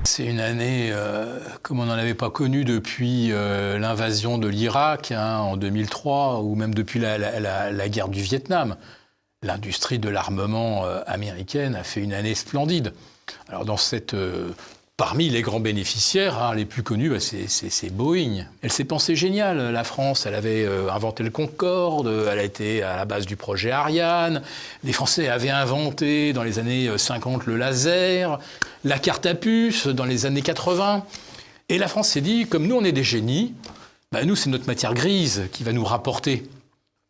C'est une année comme on n'en avait pas connue depuis l'invasion de l'Irak en 2003 ou même depuis la guerre du Vietnam. L'industrie de l'armement américaine a fait une année splendide. Alors parmi les grands bénéficiaires, les plus connus, c'est Boeing. Elle s'est pensée géniale, la France. Elle avait inventé le Concorde, elle a été à la base du projet Ariane. Les Français avaient inventé dans les années 50 le laser, la carte à puce dans les années 80. Et la France s'est dit, comme nous on est des génies, nous c'est notre matière grise qui va nous rapporter.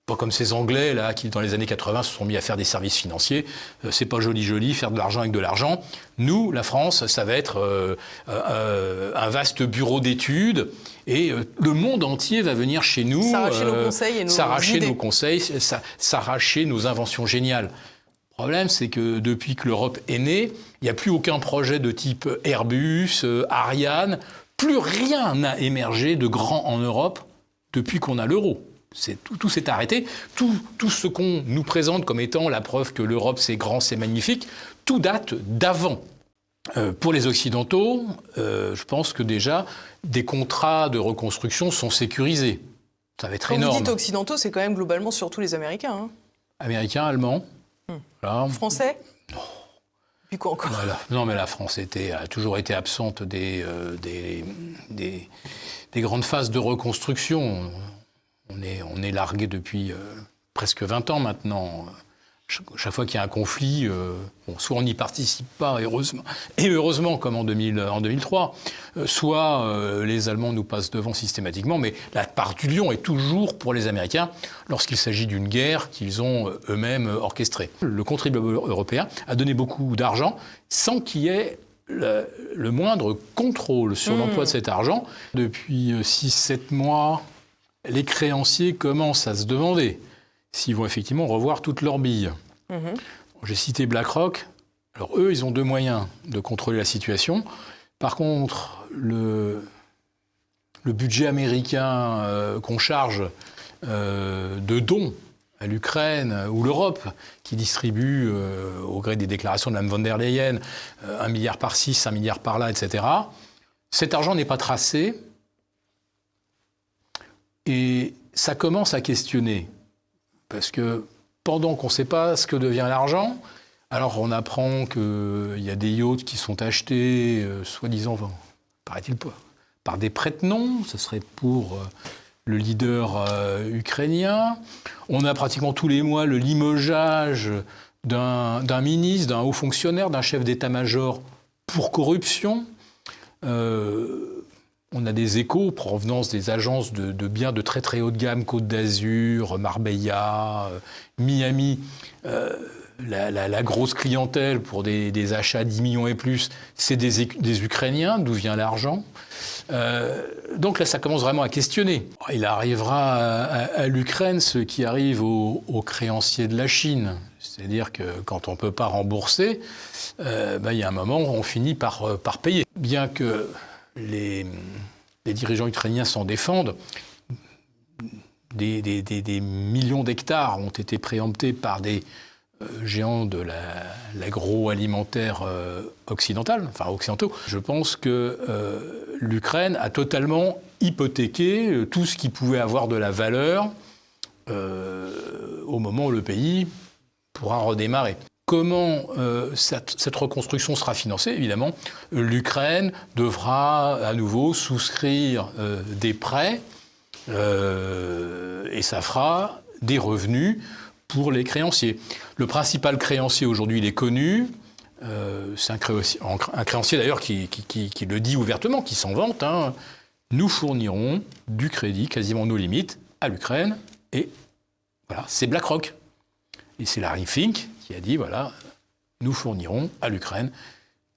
Pas comme ces Anglais là, qui, dans les années 80, se sont mis à faire des services financiers. C'est pas joli, faire de l'argent avec de l'argent. Nous, la France, ça va être un vaste bureau d'études. Et le monde entier va venir chez nous. S'arracher nos conseils et nos idées. S'arracher nos inventions géniales. Le problème, c'est que depuis que l'Europe est née, il n'y a plus aucun projet de type Airbus, Ariane. Plus rien n'a émergé de grand en Europe depuis qu'on a l'euro. Tout s'est arrêté. Tout ce qu'on nous présente comme étant la preuve que l'Europe, c'est grand, c'est magnifique, tout date d'avant. Pour les Occidentaux, je pense que déjà, des contrats de reconstruction sont sécurisés. Ça va être énorme. Quand vous dites Occidentaux, c'est quand même globalement surtout les Américains. Hein. Américains, Allemands. Voilà. Français ? Non. Puis quoi encore ? Voilà. Non, mais la France a toujours été absente des grandes phases de reconstruction. On est largué depuis presque 20 ans maintenant. Chaque fois qu'il y a un conflit, soit on n'y participe pas, heureusement comme en 2003, soit les Allemands nous passent devant systématiquement, mais la part du lion est toujours pour les Américains lorsqu'il s'agit d'une guerre qu'ils ont eux-mêmes orchestrée. Le contribuable européen a donné beaucoup d'argent sans qu'il y ait le moindre contrôle sur l'emploi de cet argent. Depuis 6-7 mois, les créanciers commencent à se demander s'ils vont effectivement revoir toutes leurs billes. J'ai cité BlackRock. Alors eux, ils ont 2 moyens de contrôler la situation. Par contre, le budget américain qu'on charge de dons à l'Ukraine ou l'Europe, qui distribue, au gré des déclarations de Mme von der Leyen, 1 milliard par-ci, 5 milliards par-là, etc., cet argent n'est pas tracé. Et ça commence à questionner, parce que pendant qu'on ne sait pas ce que devient l'argent, alors on apprend qu'il y a des yachts qui sont achetés, soi-disant, paraît-il, par des prête-noms, ce serait pour le leader ukrainien. On a pratiquement tous les mois le limogeage d'un ministre, d'un haut fonctionnaire, d'un chef d'état-major pour corruption. On a des échos en provenance des agences de biens de très très haut de gamme, Côte d'Azur, Marbella, Miami. La grosse clientèle pour des achats 10 millions et plus, c'est des Ukrainiens. D'où vient l'argent ? Donc là, ça commence vraiment à questionner. Il arrivera à l'Ukraine ce qui arrive aux créanciers de la Chine. C'est-à-dire que quand on ne peut pas rembourser, il y a un moment où on finit par payer. Bien que les dirigeants ukrainiens s'en défendent, des millions d'hectares ont été préemptés par des géants de l'agroalimentaire occidentaux. Je pense que l'Ukraine a totalement hypothéqué tout ce qui pouvait avoir de la valeur au moment où le pays pourra redémarrer. Comment cette reconstruction sera financée ? Évidemment, l'Ukraine devra à nouveau souscrire des prêts et ça fera des revenus pour les créanciers. Le principal créancier aujourd'hui, il est connu. C'est un créancier d'ailleurs qui le dit ouvertement, qui s'en vante. Nous fournirons du crédit, quasiment nos limites, à l'Ukraine. Et voilà, c'est BlackRock. Et c'est Larry Fink qui a dit, voilà, nous fournirons à l'Ukraine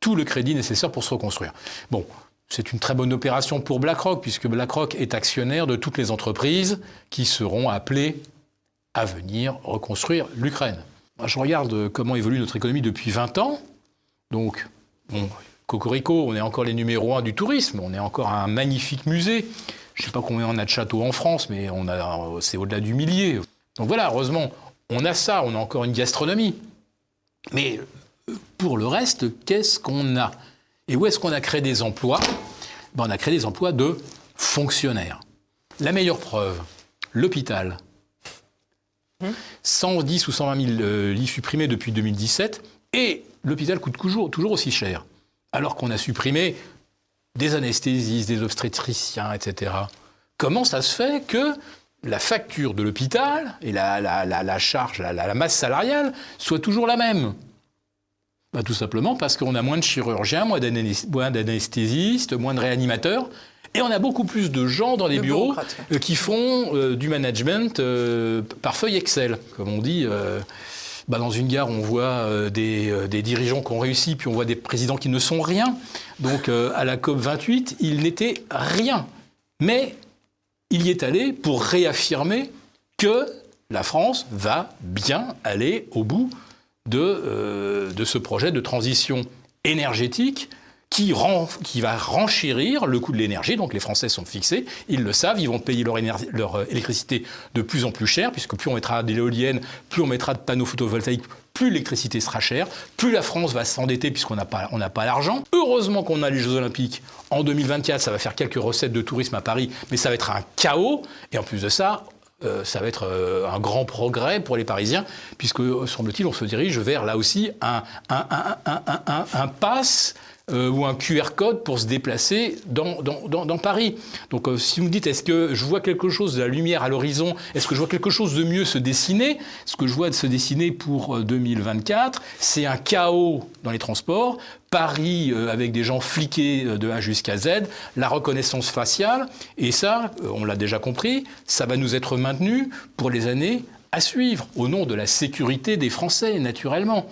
tout le crédit nécessaire pour se reconstruire. Bon, c'est une très bonne opération pour BlackRock, puisque BlackRock est actionnaire de toutes les entreprises qui seront appelées à venir reconstruire l'Ukraine. Moi, je regarde comment évolue notre économie depuis 20 ans. Donc, cocorico, on est encore les numéros 1 du tourisme, on est encore un magnifique musée. Je ne sais pas combien on a de châteaux en France, mais c'est au-delà du millier. Donc voilà, heureusement, on a ça, on a encore une gastronomie. Mais pour le reste, qu'est-ce qu'on a ? Et où est-ce qu'on a créé des emplois ? On a créé des emplois de fonctionnaires. La meilleure preuve, l'hôpital. 110 ou 120 000 lits supprimés depuis 2017, et l'hôpital coûte toujours aussi cher. Alors qu'on a supprimé des anesthésistes, des obstétriciens, etc. Comment ça se fait que la facture de l'hôpital et la charge, la masse salariale soit toujours la même ? Tout simplement parce qu'on a moins de chirurgiens, moins d'anesthésistes, moins de réanimateurs, et on a beaucoup plus de gens dans les bureaux qui font du management par feuille Excel. Comme on dit, dans une gare, on voit des dirigeants qui ont réussi, puis on voit des présidents qui ne sont rien. Donc à la COP28, il n'était rien. Mais il y est allé pour réaffirmer que la France va bien aller au bout de ce projet de transition énergétique qui va renchérir le coût de l'énergie. Donc les Français sont fixés, ils le savent, ils vont payer leur électricité de plus en plus cher, puisque plus on mettra de l'éolienne, plus on mettra de panneaux photovoltaïques, plus l'électricité sera chère, plus la France va s'endetter puisqu'on n'a pas l'argent. Heureusement qu'on a les Jeux Olympiques. En 2024, ça va faire quelques recettes de tourisme à Paris, mais ça va être un chaos. Et en plus de ça, ça va être un grand progrès pour les Parisiens, puisque, semble-t-il, on se dirige vers, là aussi, un pass ou un QR code pour se déplacer dans Paris. Donc si vous me dites, est-ce que je vois quelque chose de la lumière à l'horizon, est-ce que je vois quelque chose de mieux se dessiner ? Ce que je vois de se dessiner pour 2024, c'est un chaos dans les transports, Paris avec des gens fliqués de A jusqu'à Z, la reconnaissance faciale, et ça, on l'a déjà compris, ça va nous être maintenu pour les années à suivre, au nom de la sécurité des Français, naturellement.